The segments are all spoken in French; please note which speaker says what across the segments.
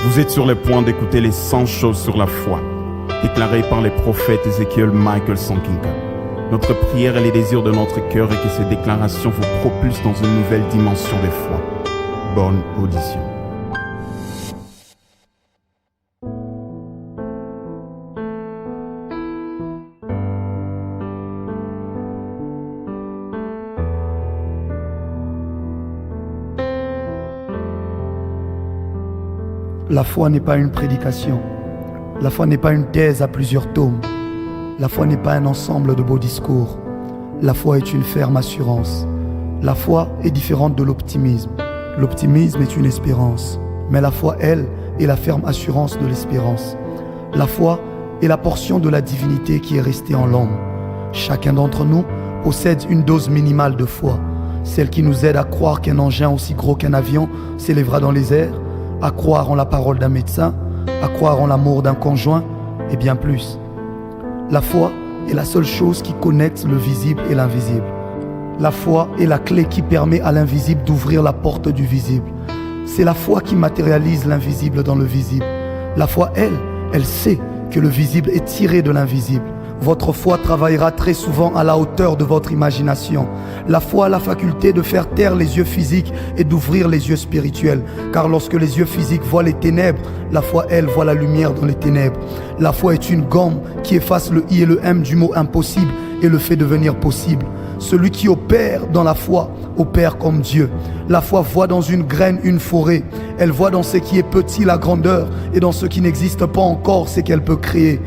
Speaker 1: Vous êtes sur le point d'écouter les 100 choses sur la foi, déclarées par les prophètes Ézéchiel Michael Sankinka. Notre prière et les désirs de notre cœur est que ces déclarations vous propulsent dans une nouvelle dimension de foi. Bonne audition.
Speaker 2: La foi n'est pas une prédication. La foi n'est pas une thèse à plusieurs tomes. La foi n'est pas un ensemble de beaux discours. La foi est une ferme assurance. La foi est différente de l'optimisme. L'optimisme est une espérance. Mais la foi, elle, est la ferme assurance de l'espérance. La foi est la portion de la divinité qui est restée en l'homme. Chacun d'entre nous possède une dose minimale de foi. Celle qui nous aide à croire qu'un engin aussi gros qu'un avion s'élèvera dans les airs, à croire en la parole d'un médecin, à croire en l'amour d'un conjoint, et bien plus. La foi est la seule chose qui connecte le visible et l'invisible. La foi est la clé qui permet à l'invisible d'ouvrir la porte du visible. C'est la foi qui matérialise l'invisible dans le visible. La foi, elle sait que le visible est tiré de l'invisible. Votre foi travaillera très souvent à la hauteur de votre imagination. La foi a la faculté de faire taire les yeux physiques et d'ouvrir les yeux spirituels. Car lorsque les yeux physiques voient les ténèbres, la foi, elle, voit la lumière dans les ténèbres. La foi est une gomme qui efface le i et le m du mot impossible et le fait devenir possible. Celui qui opère dans la foi opère comme Dieu. La foi voit dans une graine une forêt. Elle voit dans ce qui est petit la grandeur et dans ce qui n'existe pas encore ce qu'elle peut créer.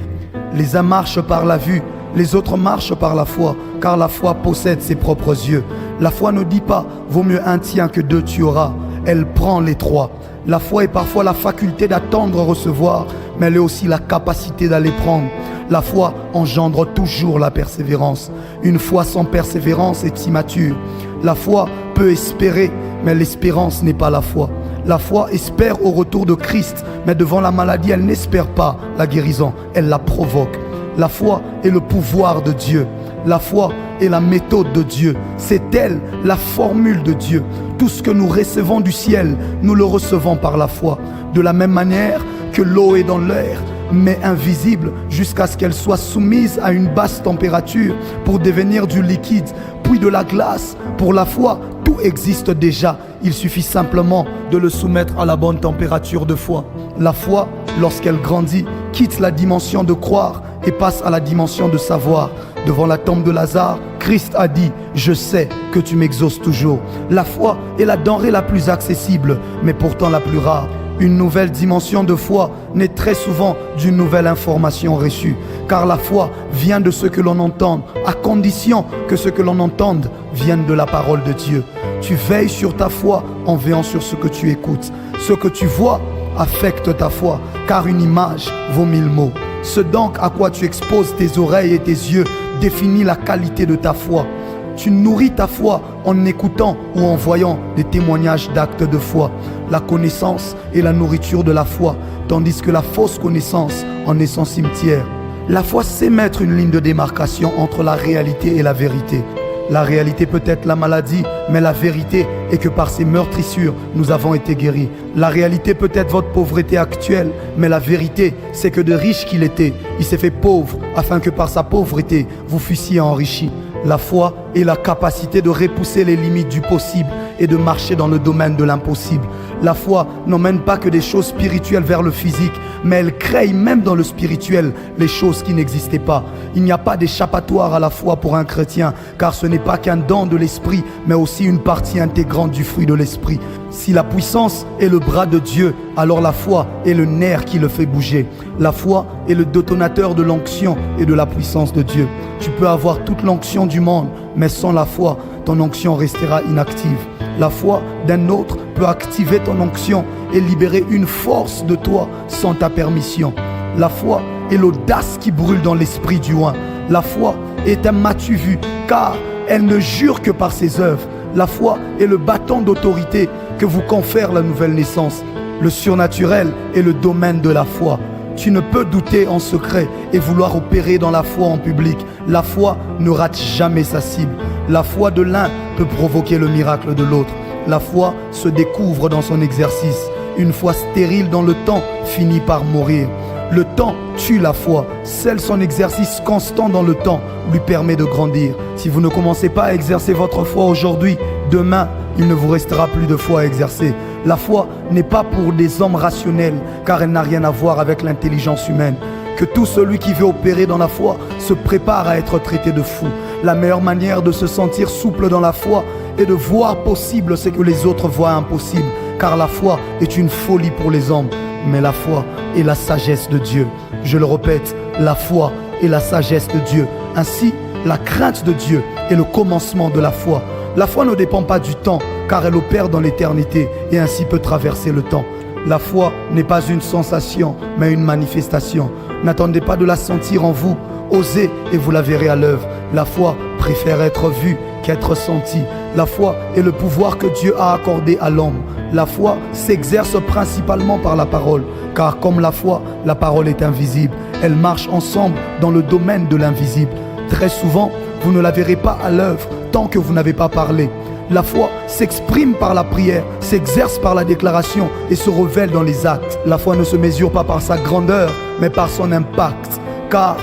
Speaker 2: Les uns marchent par la vue, les autres marchent par la foi, car la foi possède ses propres yeux. La foi ne dit pas « vaut mieux un tien que deux tu auras ». Elle prend les trois. La foi est parfois la faculté d'attendre recevoir, mais elle est aussi la capacité d'aller prendre. La foi engendre toujours la persévérance. Une foi sans persévérance est immature. La foi peut espérer, mais l'espérance n'est pas la foi. La foi espère au retour de Christ, mais devant la maladie, elle n'espère pas la guérison, elle la provoque. La foi est le pouvoir de Dieu. La foi est la méthode de Dieu. C'est elle, la formule de Dieu. Tout ce que nous recevons du ciel, nous le recevons par la foi. De la même manière que l'eau est dans l'air, mais invisible jusqu'à ce qu'elle soit soumise à une basse température pour devenir du liquide, puis de la glace. Pour la foi, tout existe déjà. Il suffit simplement de le soumettre à la bonne température de foi. La foi, lorsqu'elle grandit, quitte la dimension de croire et passe à la dimension de savoir. Devant la tombe de Lazare, Christ a dit « Je sais que tu m'exauces toujours ». La foi est la denrée la plus accessible, mais pourtant la plus rare. Une nouvelle dimension de foi naît très souvent d'une nouvelle information reçue. Car la foi vient de ce que l'on entend, à condition que ce que l'on entende vienne de la parole de Dieu. Tu veilles sur ta foi en veillant sur ce que tu écoutes. Ce que tu vois affecte ta foi, car une image vaut 1000 mots. Ce donc à quoi tu exposes tes oreilles et tes yeux définit la qualité de ta foi. Tu nourris ta foi en écoutant ou en voyant des témoignages d'actes de foi. La connaissance est la nourriture de la foi, tandis que la fausse connaissance en est son cimetière. La foi sait mettre une ligne de démarcation entre la réalité et la vérité. La réalité peut être la maladie, mais la vérité est que par ces meurtrissures, nous avons été guéris. La réalité peut être votre pauvreté actuelle, mais la vérité, c'est que de riche qu'il était, il s'est fait pauvre, afin que par sa pauvreté, vous fussiez enrichis. La foi est la capacité de repousser les limites du possible et de marcher dans le domaine de l'impossible. La foi n'emmène pas que des choses spirituelles vers le physique, mais elle crée même dans le spirituel les choses qui n'existaient pas. Il n'y a pas d'échappatoire à la foi pour un chrétien, car ce n'est pas qu'un don de l'esprit, mais aussi une partie intégrante du fruit de l'esprit. Si la puissance est le bras de Dieu, alors la foi est le nerf qui le fait bouger. La foi est le détonateur de l'onction et de la puissance de Dieu. Tu peux avoir toute l'onction du monde, mais sans la foi, ton onction restera inactive. La foi d'un autre peut activer ton onction et libérer une force de toi sans ta permission. La foi est l'audace qui brûle dans l'esprit du oint. La foi est un m'as-tu vu, car elle ne jure que par ses œuvres. La foi est le bâton d'autorité que vous confère la nouvelle naissance. Le surnaturel est le domaine de la foi. Tu ne peux douter en secret et vouloir opérer dans la foi en public. La foi ne rate jamais sa cible. La foi de l'un peut provoquer le miracle de l'autre. La foi se découvre dans son exercice. Une foi stérile dans le temps finit par mourir. Le temps tue la foi. Seul son exercice constant dans le temps lui permet de grandir. Si vous ne commencez pas à exercer votre foi aujourd'hui, demain, il ne vous restera plus de foi à exercer. La foi n'est pas pour des hommes rationnels, car elle n'a rien à voir avec l'intelligence humaine. Que tout celui qui veut opérer dans la foi se prépare à être traité de fou. La meilleure manière de se sentir souple dans la foi et de voir possible ce que les autres voient impossible. Car la foi est une folie pour les hommes, mais la foi est la sagesse de Dieu. Je le répète, la foi est la sagesse de Dieu. Ainsi, la crainte de Dieu est le commencement de la foi. La foi ne dépend pas du temps, car elle opère dans l'éternité et ainsi peut traverser le temps. La foi n'est pas une sensation, mais une manifestation. N'attendez pas de la sentir en vous. Osez et vous la verrez à l'œuvre. La foi préfère être vue qu'être sentie. La foi est le pouvoir que Dieu a accordé à l'homme. La foi s'exerce principalement par la parole, car comme la foi, la parole est invisible. Elle marche ensemble dans le domaine de l'invisible. Très souvent, vous ne la verrez pas à l'œuvre tant que vous n'avez pas parlé. La foi s'exprime par la prière, s'exerce par la déclaration et se révèle dans les actes. La foi ne se mesure pas par sa grandeur, mais par son impact. Car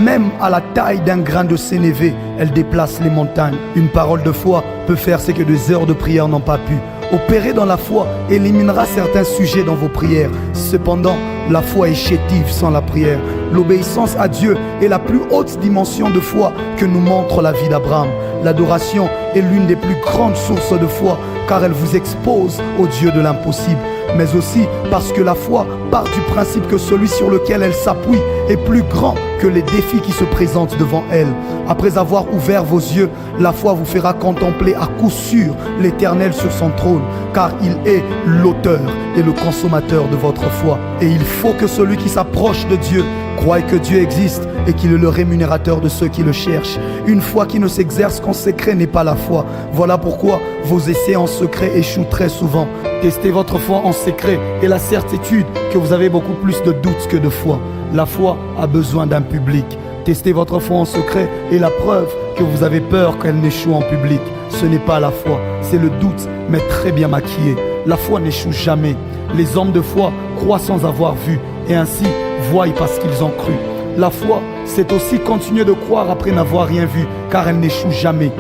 Speaker 2: même à la taille d'un grain de sénévé, elle déplace les montagnes. Une parole de foi peut faire ce que des heures de prière n'ont pas pu. Opérer dans la foi éliminera certains sujets dans vos prières. Cependant, la foi est chétive sans la prière. L'obéissance à Dieu est la plus haute dimension de foi que nous montre la vie d'Abraham. L'adoration est l'une des plus grandes sources de foi, car elle vous expose au Dieu de l'impossible. Mais aussi parce que la foi part du principe que celui sur lequel elle s'appuie est plus grand que les défis qui se présentent devant elle. Après avoir ouvert vos yeux, la foi vous fera contempler à coup sûr l'Éternel sur son trône, car il est l'auteur et le consommateur de votre foi. Et il faut que celui qui s'approche de Dieu croie que Dieu existe et qu'il est le rémunérateur de ceux qui le cherchent. Une foi qui ne s'exerce qu'en secret n'est pas la foi. Voilà pourquoi vos essais en secret échouent très souvent. Testez votre foi en secret et la certitude que vous avez beaucoup plus de doutes que de foi. La foi a besoin d'un public. Testez votre foi en secret et la preuve que vous avez peur qu'elle n'échoue en public. Ce n'est pas la foi, c'est le doute, mais très bien maquillé. La foi n'échoue jamais. Les hommes de foi croient sans avoir vu et ainsi voient parce qu'ils ont cru. La foi, c'est aussi continuer de croire après n'avoir rien vu, car elle n'échoue jamais.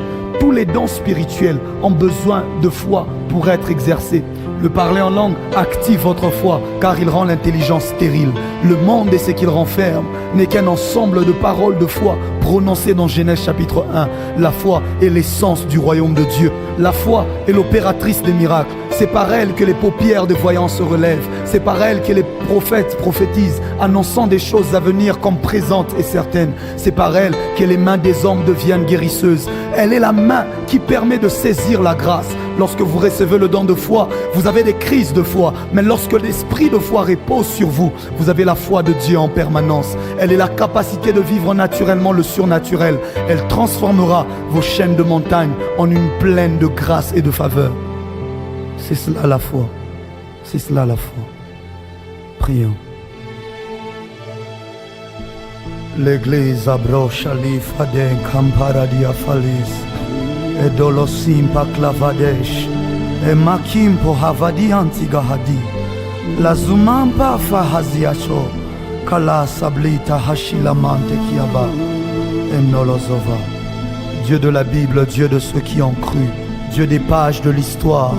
Speaker 2: Tous les dons spirituels ont besoin de foi pour être exercés. Le parler en langue active votre foi, car il rend l'intelligence stérile. Le monde et ce qu'il renferme n'est qu'un ensemble de paroles de foi prononcées dans Genèse chapitre 1. La foi est l'essence du royaume de Dieu. La foi est l'opératrice des miracles. C'est par elle que les paupières des voyants se relèvent. C'est par elle que les prophètes prophétisent, annonçant des choses à venir comme présentes et certaines. C'est par elle que les mains des hommes deviennent guérisseuses. Elle est la main qui permet de saisir la grâce. Lorsque vous recevez le don de foi, vous avez des crises de foi. Mais lorsque l'esprit de foi repose sur vous, vous avez la foi de Dieu en permanence. Elle est la capacité de vivre naturellement le surnaturel. Elle transformera vos chaînes de montagne en une plaine de grâce et de faveur. C'est cela la foi. C'est cela la foi. Prions. L'église abroche alifaden camparadia falis. E dolosim pa clavadesh, e makim po havadi antigahadi, la zumampa fahaziacho, kala sablita hashilamante kiaba, e nolozova. Dieu de la Bible, Dieu de ceux qui ont cru, Dieu des pages de l'histoire,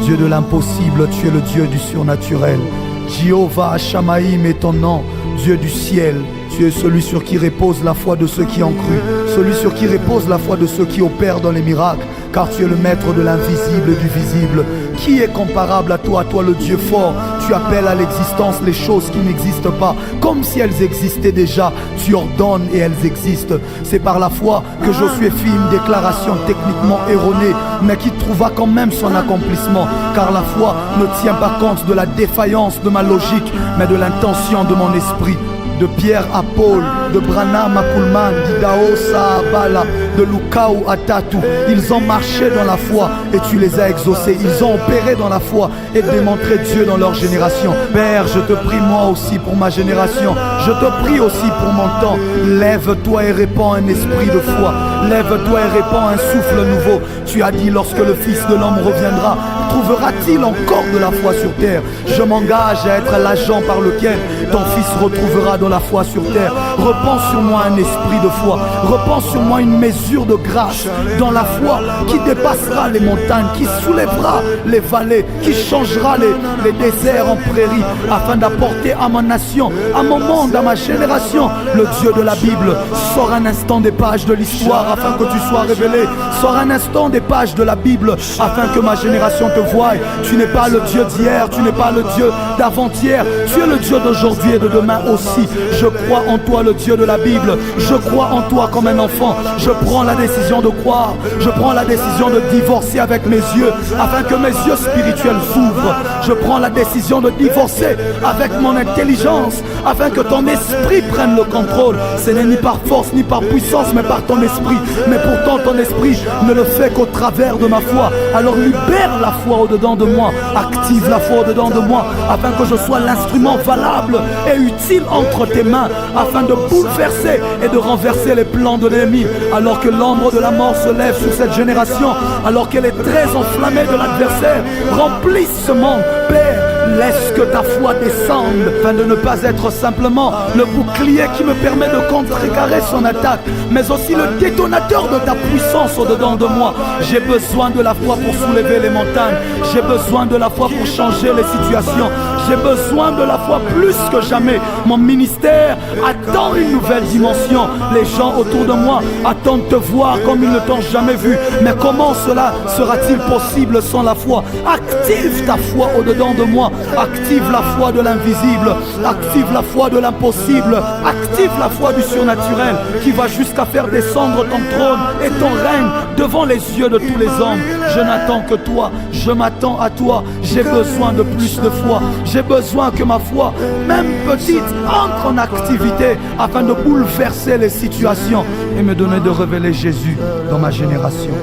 Speaker 2: Dieu de l'impossible, tu es le Dieu du surnaturel. Jéhovah Shamaïm est ton nom, Dieu du ciel. Tu es celui sur qui repose la foi de ceux qui ont cru, celui sur qui repose la foi de ceux qui opèrent dans les miracles, car tu es le maître de l'invisible et du visible. Qui est comparable à toi le Dieu fort? Tu appelles à l'existence les choses qui n'existent pas, comme si elles existaient déjà. Tu ordonnes et elles existent. C'est par la foi que Josué fit une déclaration techniquement erronée, mais qui trouva quand même son accomplissement, car la foi ne tient pas compte de la défaillance de ma logique, mais de l'intention de mon esprit. De Pierre à Paul, de Branham à Pullman, d'Idaosa à Bala, de Lukau à Tatu, ils ont marché dans la foi et tu les as exaucés. Ils ont opéré dans la foi et démontré Dieu dans leur génération. Père, je te prie moi aussi pour ma génération. Je te prie aussi pour mon temps. Lève-toi et répands un esprit de foi. Lève-toi et répands un souffle nouveau. Tu as dit lorsque le Fils de l'homme reviendra, retrouvera-t-il encore de la foi sur terre? Je m'engage à être l'agent par lequel ton fils retrouvera de la foi sur terre. Repense sur moi un esprit de foi. Repense sur moi une mesure de grâce dans la foi qui dépassera les montagnes, qui soulèvera les vallées, qui changera les déserts en prairies, afin d'apporter à ma nation, à mon monde, à ma génération, le Dieu de la Bible. Sors un instant des pages de l'histoire afin que tu sois révélé. Sors un instant des pages de la Bible afin que ma génération te voie. Tu n'es pas le Dieu d'hier, tu n'es pas le Dieu d'avant-hier, tu es le Dieu d'aujourd'hui et de demain aussi. Je crois en toi, le Dieu de la Bible. Je crois en toi comme un enfant. Je prends la décision de croire. Je prends la décision de divorcer avec mes yeux afin que mes yeux spirituels s'ouvrent. Je prends la décision de divorcer avec mon intelligence afin que ton esprit prenne le contrôle. Ce n'est ni par force ni par puissance mais par ton esprit. Mais pourtant ton esprit ne le fait qu'au travers de ma foi. Alors libère la foi au-dedans de moi. Active la foi au-dedans de moi afin que je sois l'instrument valable et utile entre tes mains afin de bouleverser et de renverser les plans de l'ennemi. Alors que l'ombre de la mort se lève sur cette génération, alors qu'elle est très enflammée de l'adversaire, remplisse ce monde, Père. Laisse que ta foi descende afin de ne pas être simplement le bouclier qui me permet de contrecarrer son attaque, mais aussi le détonateur de ta puissance au-dedans de moi. J'ai besoin de la foi pour soulever les montagnes. J'ai besoin de la foi pour changer les situations. J'ai besoin de la foi plus que jamais. Mon ministère attend une nouvelle dimension. Les gens autour de moi attendent te voir comme ils ne t'ont jamais vu. Mais comment cela sera-t-il possible sans la foi? Active ta foi au-dedans de moi. Active la foi de l'invisible. Active la foi de l'impossible. Active la foi du surnaturel qui va jusqu'à faire descendre ton trône et ton règne devant les yeux de tous les hommes. Je n'attends que toi. Je m'attends à toi. J'ai besoin de plus de foi. J'ai besoin que ma foi, même petite, entre en activité afin de bouleverser les situations et me donner de révéler Jésus dans ma génération.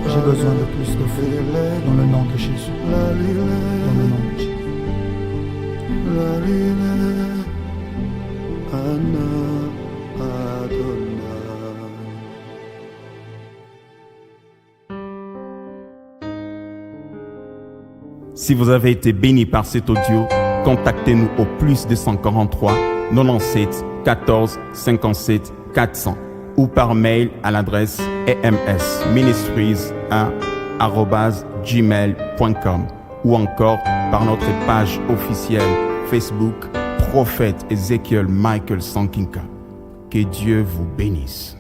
Speaker 2: J'ai besoin de plus de foi dans le nom de Jésus. Dans le nom de Jésus.
Speaker 1: Si vous avez été béni par cet audio, contactez-nous au plus 243 97 14 57 400 ou par mail à l'adresse emsministries1@gmail.com ou encore par notre page officielle Facebook Prophète Ezekiel Michael Sankinka. Que Dieu vous bénisse.